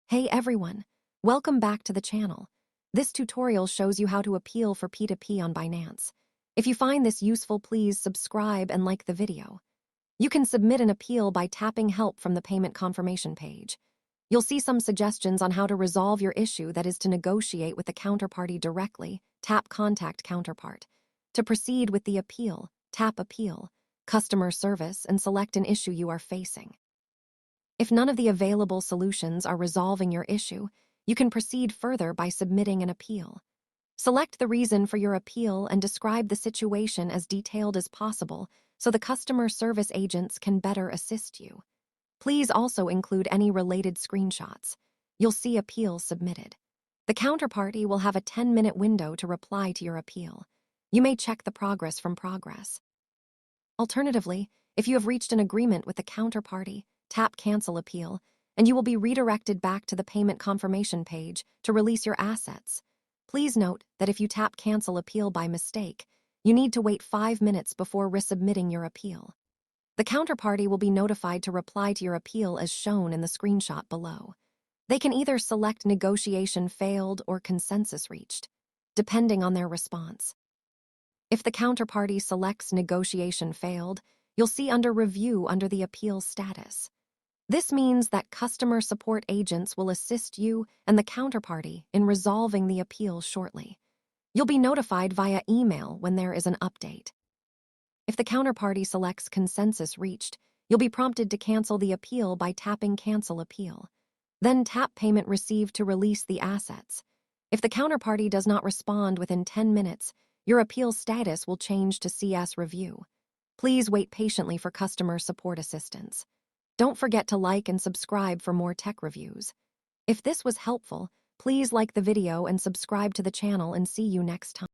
Hey everyone, welcome back to the channel. This tutorial shows you how to appeal for P2p on Binance. If you find this useful, please subscribe and like the video. You can submit an appeal by tapping Help from the payment confirmation page. You'll see some suggestions on how to resolve your issue, that is to negotiate with the counterparty directly. Tap Contact Counterpart. To proceed with the appeal, tap Appeal, Customer Service, and select an issue you are facing. If none of the available solutions are resolving your issue, you can proceed further by submitting an appeal. Select the reason for your appeal and describe the situation as detailed as possible so the customer service agents can better assist you. Please also include any related screenshots. You'll see appeal submitted. The counterparty will have a 10-minute window to reply to your appeal. You may check the progress from progress. Alternatively, if you have reached an agreement with the counterparty, tap Cancel Appeal, and you will be redirected back to the payment confirmation page to release your assets. Please note that if you tap Cancel Appeal by mistake, you need to wait 5 minutes before resubmitting your appeal. The counterparty will be notified to reply to your appeal as shown in the screenshot below. They can either select Negotiation Failed or Consensus Reached, depending on their response. If the counterparty selects Negotiation Failed, you'll see under Review under the appeal status. This means that customer support agents will assist you and the counterparty in resolving the appeal shortly. You'll be notified via email when there is an update. If the counterparty selects Consensus Reached, you'll be prompted to cancel the appeal by tapping Cancel Appeal. Then tap Payment Received to release the assets. If the counterparty does not respond within 10 minutes, your appeal status will change to CS Review. Please wait patiently for customer support assistance. Don't forget to like and subscribe for more tech reviews. If this was helpful, please like the video and subscribe to the channel, and see you next time.